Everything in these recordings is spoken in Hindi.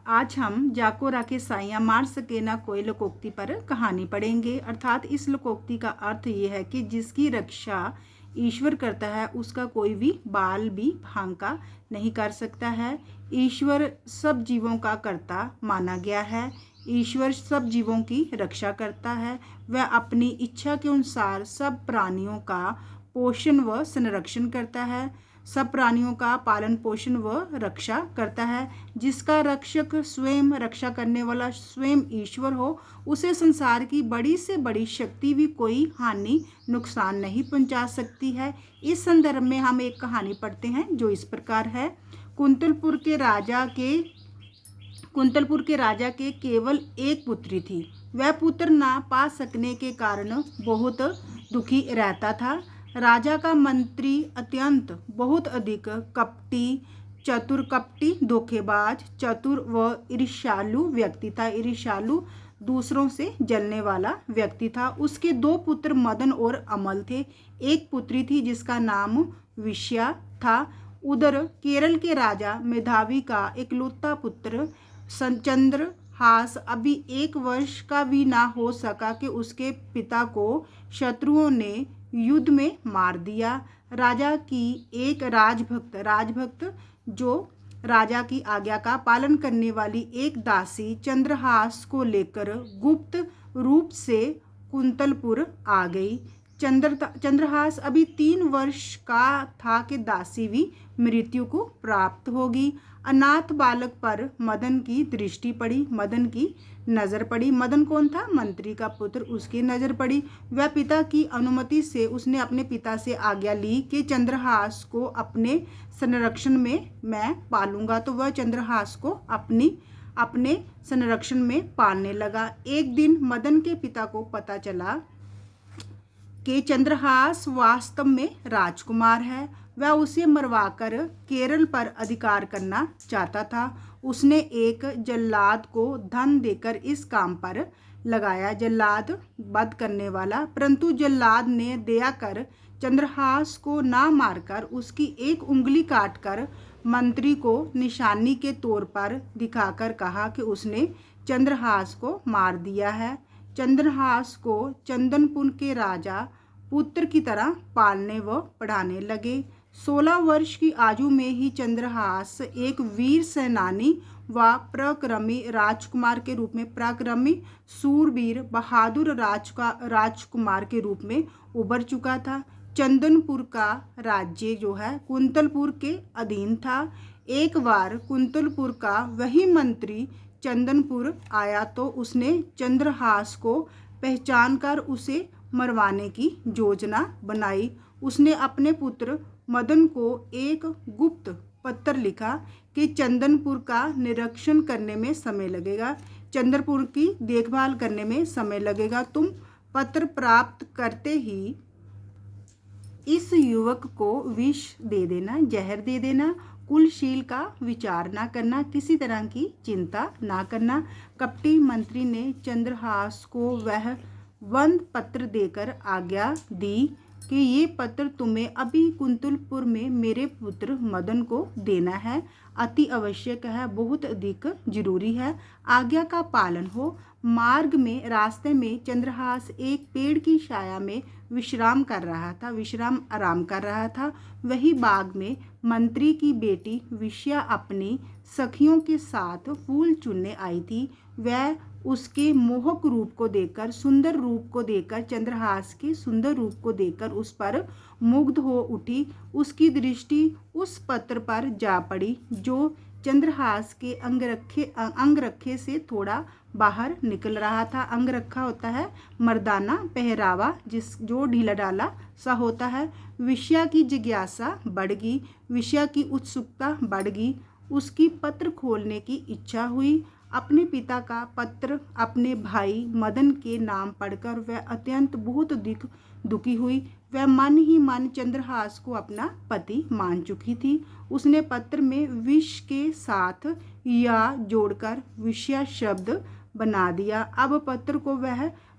आज हम जाको राखे साइयाँ मार सके ना कोई लोकोक्ति पर कहानी पढ़ेंगे। अर्थात इस लोकोक्ति का अर्थ ये है कि जिसकी रक्षा ईश्वर करता है उसका कोई भी बाल भी भांका नहीं कर सकता है। ईश्वर सब जीवों का कर्ता माना गया है। ईश्वर सब जीवों की रक्षा करता है। वह अपनी इच्छा के अनुसार सब प्राणियों का पोषण व संरक्षण करता है। सब प्राणियों का पालन पोषण व रक्षा करता है। जिसका रक्षक स्वयं रक्षा करने वाला स्वयं ईश्वर हो, उसे संसार की बड़ी से बड़ी शक्ति भी कोई हानि नुकसान नहीं पहुंचा सकती है। इस संदर्भ में हम एक कहानी पढ़ते हैं जो इस प्रकार है। कुंतलपुर के राजा के केवल एक पुत्री थी। वह पुत्र ना पा सकने के कारण बहुत दुखी रहता था। राजा का मंत्री अत्यंत बहुत अधिक कपटी धोखेबाज चतुर व ईर्ष्यालु व्यक्ति था। ईर्ष्यालु दूसरों से जलने वाला व्यक्ति था। उसके दो पुत्र मदन और अमल थे। एक पुत्री थी जिसका नाम विश्या था। उधर केरल के राजा मेधावी का इकलौता पुत्र चंद्रहास अभी 1 वर्ष का भी ना हो सका कि उसके पिता को शत्रुओं ने युद्ध में मार दिया। राजा की एक राजभक्त जो राजा की आज्ञा का पालन करने वाली एक दासी चंद्रहास को लेकर गुप्त रूप से कुंतलपुर आ गई। चंद्रहास अभी 3 वर्ष का था कि दासी भी मृत्यु को प्राप्त होगी। अनाथ बालक पर मदन की दृष्टि पड़ी, मदन की नज़र पड़ी। मदन कौन था? मंत्री का पुत्र। उसकी नज़र पड़ी। वह पिता की अनुमति से उसने अपने पिता से आज्ञा ली कि चंद्रहास को अपने संरक्षण में मैं पालूंगा। तो वह चंद्रहास को अपने संरक्षण में पालने लगा। एक दिन मदन के पिता को पता चला कि चंद्रहास वास्तव में राजकुमार है। वह उसे मरवाकर केरल पर अधिकार करना चाहता था। उसने एक जल्लाद को धन देकर इस काम पर लगाया, जल्लाद वध करने वाला। परंतु जल्लाद ने दया कर चंद्रहास को ना मारकर उसकी एक उंगली काटकर मंत्री को निशानी के तौर पर दिखाकर कहा कि उसने चंद्रहास को मार दिया है। चंद्रहास को चंदनपुर के राजा पुत्र की तरह पालने व पढ़ाने लगे। 16 वर्ष की आयु में ही चंद्रहास एक वीर सेनानी व पराक्रमी राजकुमार के रूप में, पराक्रमी सूरवीर बहादुर राजकुमार के रूप में उभर चुका था। चंदनपुर का राज्य जो है कुंतलपुर के अधीन था। एक बार कुंतलपुर का वही मंत्री चंदनपुर आया तो उसने चंद्रहास को पहचान कर उसे मरवाने की योजना बनाई। उसने अपने पुत्र मदन को एक गुप्त पत्र लिखा कि चंदनपुर का निरीक्षण करने में समय लगेगा, चंद्रपुर की देखभाल करने में समय लगेगा। तुम पत्र प्राप्त करते ही इस युवक को विष दे देना, जहर दे देना। कुलशील का विचार ना करना, किसी तरह की चिंता ना करना। कपटी मंत्री ने चंद्रहास को वह बंद पत्र देकर आज्ञा दी कि ये पत्र तुम्हें अभी कुंतलपुर में मेरे पुत्र मदन को देना है। अति आवश्यक है, बहुत अधिक जरूरी है। आज्ञा का पालन हो। मार्ग में रास्ते में चंद्रहास एक पेड़ की छाया में विश्राम आराम कर रहा था। वही बाग में मंत्री की बेटी विश्या अपनी सखियों के साथ फूल चुनने आई थी। वह उसके मोहक रूप को देखकर, सुंदर रूप को देखकर, चंद्रहास के सुंदर रूप को देखकर उस पर मुग्ध हो उठी। उसकी दृष्टि उस पत्र पर जा पड़ी जो चंद्रहास के अंगरखे से थोड़ा बाहर निकल रहा था। अंगरखा होता है मर्दाना पहरावा जो ढीला ढाला सा होता है। विश्या की जिज्ञासा बढ़ गई, विश्या की उत्सुकता बढ़ गई। उसकी पत्र खोलने की इच्छा हुई। अपने पिता का पत्र अपने भाई मदन के नाम पढ़कर वह अत्यंत बहुत दुखी हुई। वह मन ही मन चंद्रहास को अपना पति मान चुकी थी। उसने पत्र में विष के साथ या जोड़कर विषया शब्द बना दिया। अब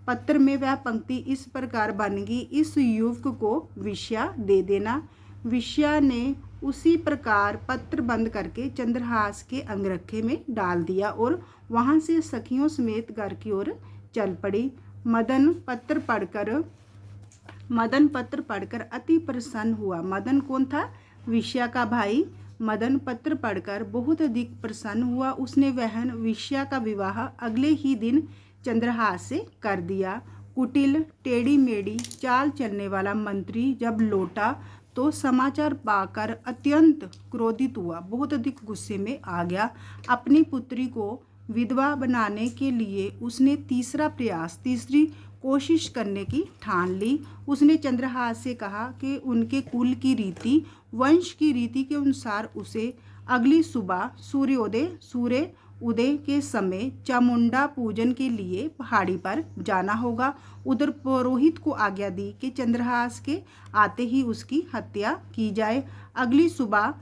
पत्र में वह पंक्ति इस प्रकार बन गई, इस युवक को विषया दे देना। विषया ने उसी प्रकार पत्र बंद करके चंद्रहास के अंगरखे में डाल दिया और वहाँ से सखियों समेत घर की ओर चल पड़ी। मदन पत्र पढ़कर अति प्रसन्न हुआ। मदन कौन था? विश्या का भाई। मदन पत्र पढ़कर बहुत अधिक प्रसन्न हुआ। उसने बहन विश्या का विवाह अगले ही दिन चंद्रहास से कर दिया। कुटिल टेढ़ी मेढ़ी चाल चलने वाला मंत्री जब लौटा तो समाचार पाकर अत्यंत क्रोधित हुआ, बहुत अधिक गुस्से में आ गया। अपनी पुत्री को विधवा बनाने के लिए उसने तीसरी कोशिश करने की ठान ली। उसने चंद्रहास से कहा कि उनके कुल की रीति, वंश की रीति के अनुसार उसे अगली सुबह सूर्य उदय के समय चामुंडा पूजन के लिए पहाड़ी पर जाना होगा। उधर पुरोहित को आज्ञा दी कि चंद्रहास के आते ही उसकी हत्या की जाए। अगली सुबह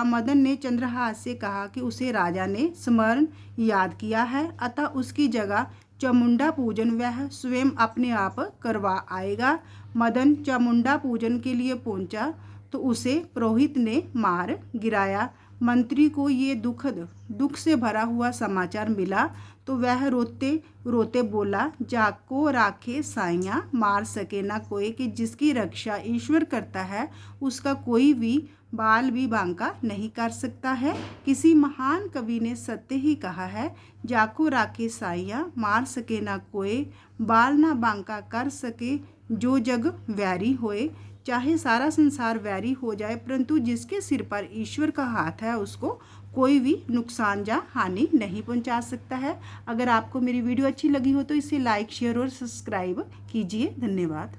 मदन ने चंद्रहास से कहा कि उसे राजा ने स्मरण याद किया है, अतः उसकी जगह चामुंडा पूजन वह स्वयं अपने आप करवा आएगा। मदन चामुंडा पूजन के लिए पहुंचा तो उसे पुरोहित ने मार गिराया। मंत्री को ये दुख से भरा हुआ समाचार मिला तो वह रोते रोते बोला, जाको राखे साइयाँ, मार सके ना कोई, कि जिसकी रक्षा ईश्वर करता है उसका कोई भी बाल भी बांका नहीं कर सकता है। किसी महान कवि ने सत्य ही कहा है, जाको राखे साइयाँ, मार सके ना कोई, बाल ना बांका कर सके जो जग वैरी होए। चाहे सारा संसार वैरी हो जाए, परंतु जिसके सिर पर ईश्वर का हाथ है उसको कोई भी नुकसान या हानि नहीं पहुंचा सकता है। अगर आपको मेरी वीडियो अच्छी लगी हो तो इसे लाइक, शेयर और सब्सक्राइब कीजिए। धन्यवाद।